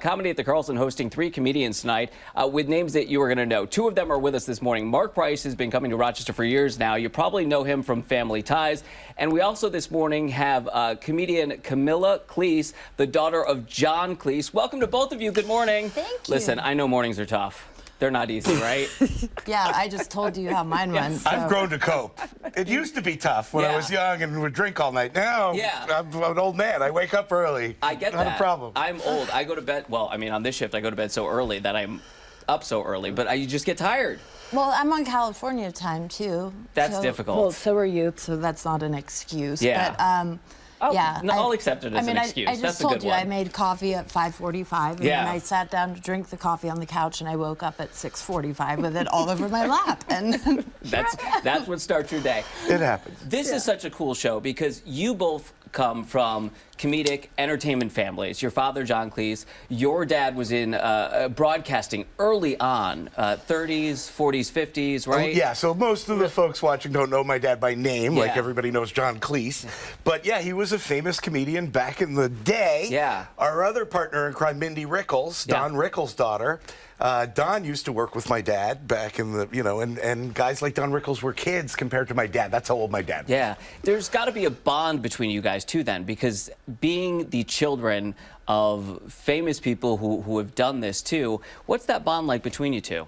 Comedy at the Carlson hosting 3 comedians tonight with names that you are going to know. 2 of them are with us this morning. Marc has been coming to Rochester for years now. You probably know him from Family Ties. And we also this morning have comedian Camilla Cleese, the daughter of John Cleese. Welcome to both of you. Good morning. Thank you. Listen, I know mornings are tough. They're not easy, right? Yeah, I just told you how mine went. So. I've grown to cope. It used to be tough when I was young and would drink all night. Now, I'm an old man. I wake up early. I get that. Not a problem. I'm old. I go to bed, well, I mean, on this shift, I go to bed so early that I'm up so early, but you just get tired. Well, I'm on California time, too. That's difficult. Well, so are you, so that's not an excuse. Yeah. But, yeah, I'll accept it as an excuse. I just told you I made coffee at 5:45, and then I sat down to drink the coffee on the couch, and I woke up at 6:45 with it all over my lap. And that's what starts your day. It happens. This is such a cool show because you both come from comedic entertainment families. Your father, John Cleese, your dad was in broadcasting early on, 30s, 40s, 50s, right? Oh, yeah, so most of the folks watching don't know my dad by name, like everybody knows John Cleese. But yeah, he was a famous comedian back in the day. Yeah. Our other partner in crime, Mindy Rickles, Don Rickles' daughter. Don used to work with my dad back in the, and guys like Don Rickles were kids compared to my dad. That's how old my dad was. Yeah. There's got to be a bond between you guys, too, then, because being the children of famous people who have done this, too, what's that bond like between you two?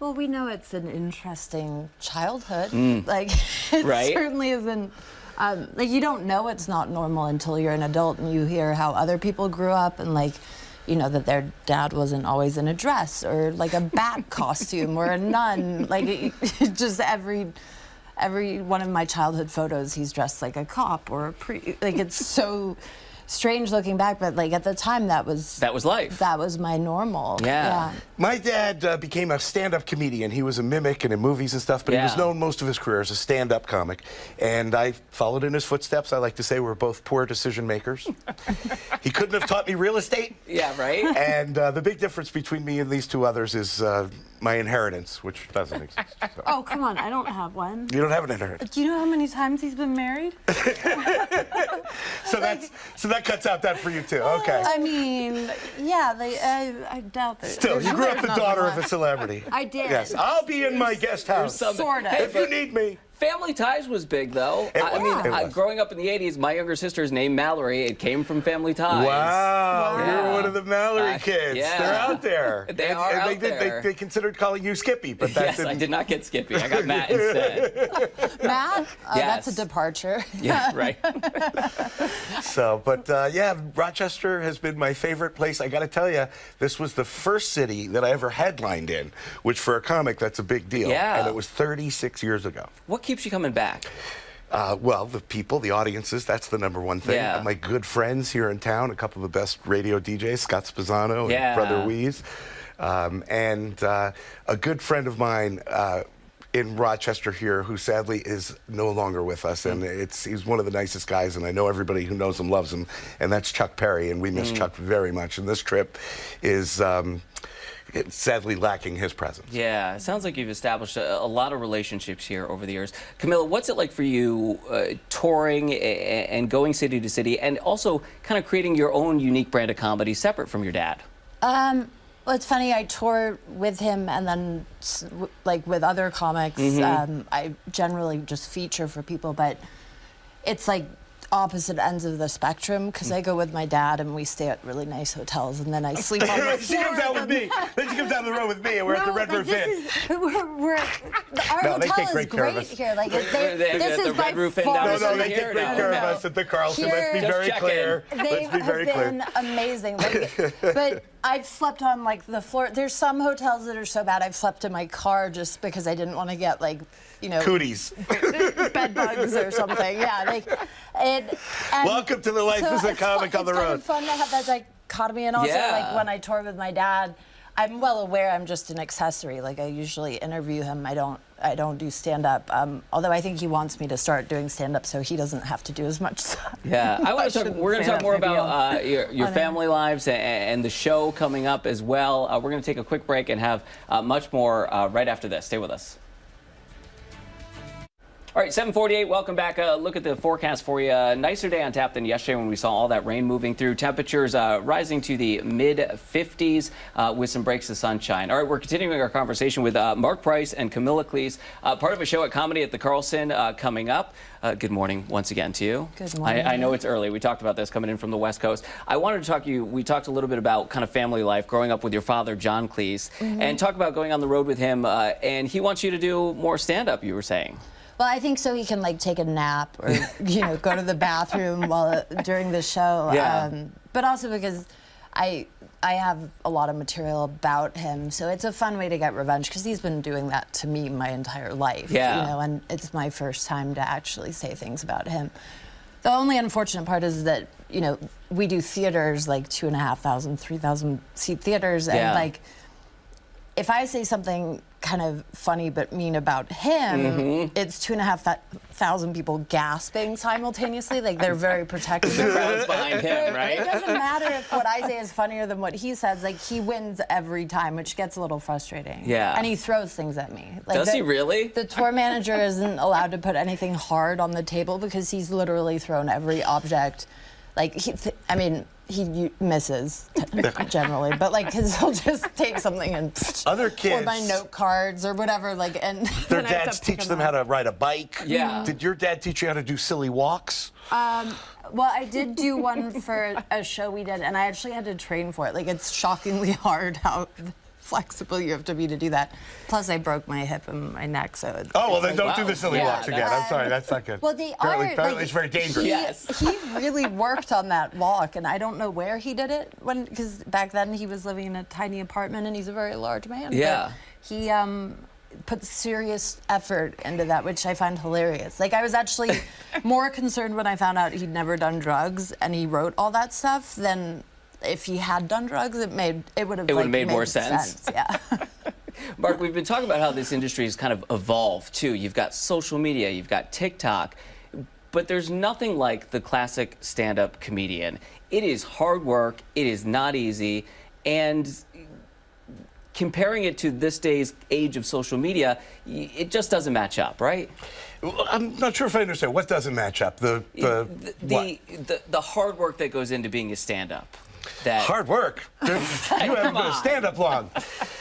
Well, we know it's an interesting childhood. Like, it certainly isn't. Like, you don't know it's not normal until you're an adult and you hear how other people grew up and, like, that their dad wasn't always in a dress or like a bat costume or a nun. Like just every one of my childhood photos, he's dressed like a cop or a priest. Like it's so strange looking back, but like at the time that was life. That was my normal. Yeah. My dad became a stand-up comedian. He was a mimic and in movies and stuff, but he was known most of his career as a stand-up comic. And I followed in his footsteps. I like to say we're both poor decision makers. He couldn't have taught me real estate. Yeah, right? And the big difference between me and these 2 others is my inheritance, which doesn't exist. So. Oh, come on. I don't have one. You don't have an inheritance. Do you know how many times he's been married? So that cuts out that for you too. Okay. I mean, yeah, I doubt that. Still, you grew up the daughter of a celebrity. I did. Yes, I'll be in my guest house. Sort of. If you need me. Family Ties was big, though. I mean, growing up in the 80s, my younger sister is named Mallory. It came from Family Ties. Wow, you're one of the Mallory kids. Yeah. They're out there. They are out there. They considered calling you Skippy, but that didn't... I did not get Skippy. I got Matt instead. Matt? That's a departure. Yeah, right. So, but yeah, Rochester has been my favorite place. I got to tell you, this was the first city that I ever headlined in, which for a comic, that's a big deal. Yeah. And it was 36 years ago. What keeps you coming back? Well, the people, the audiences, that's the #1 thing. Yeah. My good friends here in town, a couple of the best radio DJs, Scott Spezzano and Brother Weeze. And a good friend of mine in Rochester here who sadly is no longer with us. And he's one of the nicest guys, and I know everybody who knows him loves him, and that's Chuck Perry, and we miss Chuck very much. And this trip is... it's sadly lacking his presence. Yeah, it sounds like you've established a lot of relationships here over the years. Camilla, what's it like for you touring and going city to city and also kind of creating your own unique brand of comedy separate from your dad? Well, it's funny, I tour with him and then like with other comics. I generally just feature for people, but it's like opposite ends of the spectrum because I go with my dad and we stay at really nice hotels and then I sleep on the floor. She comes out with me. Then she comes down the road with me and we're at the Red Roof Inn. Our hotel is great here. Like, this is by far. No, they take great care of us at the Carlson. Let's be very clear. They have been amazing. But I've slept on like the floor. There's some hotels that are so bad I've slept in my car just because I didn't want to get like, cooties. Bed bugs or something. Yeah. Welcome to the life as a comic on the road. It's kind of fun to have that dichotomy, and also like when I tour with my dad, I'm well aware I'm just an accessory. Like I usually interview him. I don't do stand-up. Although I think he wants me to start doing stand-up so he doesn't have to do as much stuff. Yeah, we're going to talk more about your family lives and the show coming up as well. We're going to take a quick break and have much more right after this. Stay with us. All right, 7:48. Welcome back. Look at the forecast for you. Nicer day on tap than yesterday when we saw all that rain moving through. Temperatures rising to the mid-50s with some breaks of sunshine. All right, we're continuing our conversation with Marc Price and Camilla Cleese, part of a show at Comedy at the Carlson coming up. Good morning once again to you. Good morning. I know it's early. We talked about this coming in from the West Coast. I wanted to talk to you. We talked a little bit about kind of family life, growing up with your father, John Cleese, and talk about going on the road with him. And he wants you to do more stand-up, you were saying. Well, I think so he can like take a nap or go to the bathroom during the show. Yeah. But also because I have a lot of material about him, so it's a fun way to get revenge because he's been doing that to me my entire life. Yeah. And it's my first time to actually say things about him. The only unfortunate part is that we do theaters like 2,500, 3,000 seat theaters, and like if I say something kind of funny but mean about him, it's 2,500 people gasping simultaneously. Like they're very protective. The crowd's behind him, right? It doesn't matter if what I say is funnier than what he says. Like he wins every time, which gets a little frustrating. Yeah. And he throws things at me. Like Does he really? The tour manager isn't allowed to put anything hard on the table because he's literally thrown every object. Like he misses generally, but like cause he'll just take something and other kids or my note cards or whatever, like, and their dads teach them how to ride a bike. Yeah. Did your dad teach you how to do silly walks? Well, I did do one for a show we did, and I actually had to train for it. Like, it's shockingly hard how flexible you have to be to do that. Plus, I broke my hip and my neck, so it's... Oh, well, then don't do the silly walks again. I'm sorry, that's not good. Well, they apparently it's very dangerous. He really worked on that walk, and I don't know where he did it, because back then he was living in a tiny apartment, and he's a very large man. Yeah. But he put serious effort into that, which I find hilarious. Like, I was actually more concerned when I found out he'd never done drugs, and he wrote all that stuff, than if he had done drugs, it would have made more sense. Yeah. Marc, we've been talking about how this industry has kind of evolved too. You've got social media, you've got TikTok, but there's nothing like the classic stand-up comedian. It is hard work, it is not easy, and comparing it to this day's age of social media, it just doesn't match up, right? Well, I'm not sure if I understand. What doesn't match up? The hard work that goes into being a stand-up. Hard work? You haven't been a stand-up long.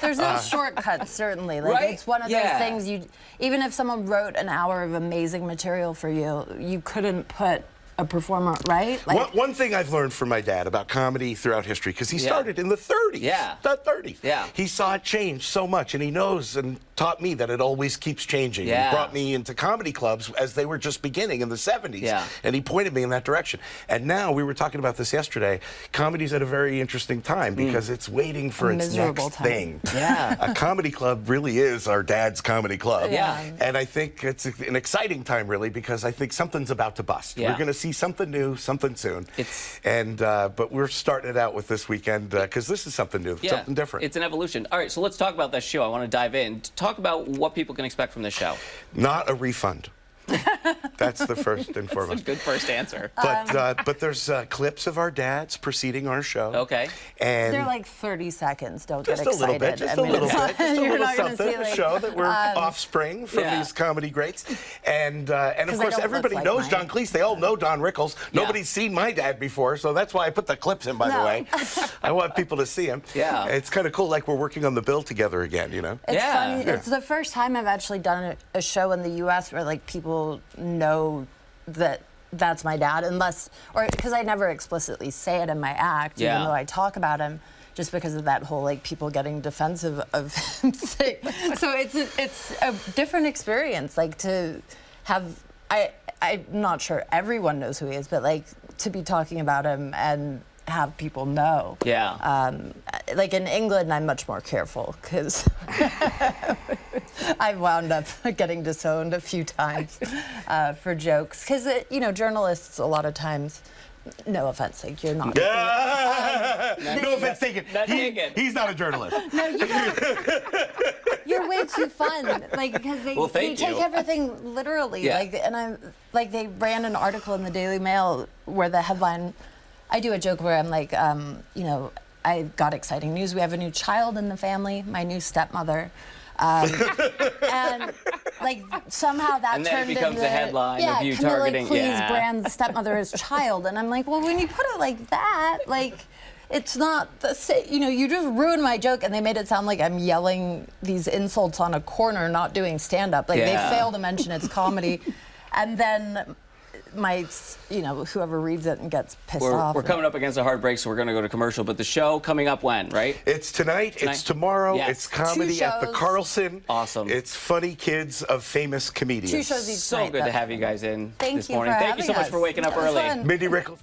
There's no shortcuts, certainly. Like, right? It's one of those things even if someone wrote an hour of amazing material for you, you couldn't put a performer, right? Like, one thing I've learned from my dad about comedy throughout history, because he started in the 30s. Yeah. The 30s. Yeah. He saw it change so much, and he knows and taught me that it always keeps changing. Yeah. He brought me into comedy clubs as they were just beginning in the 70s. Yeah. And he pointed me in that direction. And now, we were talking about this yesterday, comedy's at a very interesting time because it's waiting for its next thing. Yeah. A comedy club really is our dad's comedy club. Yeah. And I think it's an exciting time, really, because I think something's about to bust. Yeah. We're going to see something new, something soon. But we're starting it out with this weekend because this is something new, something different. It's an evolution. All right, so let's talk about this show. I want to dive in. Talk about what people can expect from this show. Not a refund. That's the first and foremost. That's a good first answer. But there's clips of our dads preceding our show. Okay. And they're like 30 seconds. Don't get just excited. A little bit, just a little something to show that we're um, offspring from these comedy greats. And of course, everybody knows John Cleese. They all know Don Rickles. Nobody's seen my dad before, so that's why I put the clips in, by the way. I want people to see him. Yeah. It's kind of cool, like we're working on the bill together again, you know? It's funny. It's the first time I've actually done a show in the U.S. where, like, people know that that's my dad, because I never explicitly say it in my act, even though I talk about him, just because of that whole, like, people getting defensive of him thing. So it's a different experience, like, to have, I'm not sure everyone knows who he is, but, like, to be talking about him and have people know. Yeah. Like, in England, I'm much more careful because I've wound up getting disowned a few times for jokes. Because, journalists, a lot of times, no offense, like, you're not. No offense taken. He's not a journalist. No, you're way too fun. Like, because they take everything literally. Yeah. Like, they ran an article in the Daily Mail where the headline, I do a joke where I'm like, I got exciting news. We have a new child in the family, my new stepmother. And like somehow that and then turned it becomes into a headline yeah, of you Camilla targeting. Cleese brand's stepmother as child, and I'm like, well, when you put it like that, like. It's not the same, you know, you just ruined my joke, and they made it sound like I'm yelling these insults on a corner, not doing stand-up. Like, they fail to mention it's comedy. And then my, you know, whoever reads it and gets pissed off. We're coming up against a hard break, so we're going to go to commercial. But the show coming up when, right? It's tonight. It's tomorrow. Yes. It's comedy at the Carlson. Awesome. It's funny kids of famous comedians. 2 shows each night. So good to have you guys in this morning. Thank you so much for waking up early. Fun. Mindy Rickles.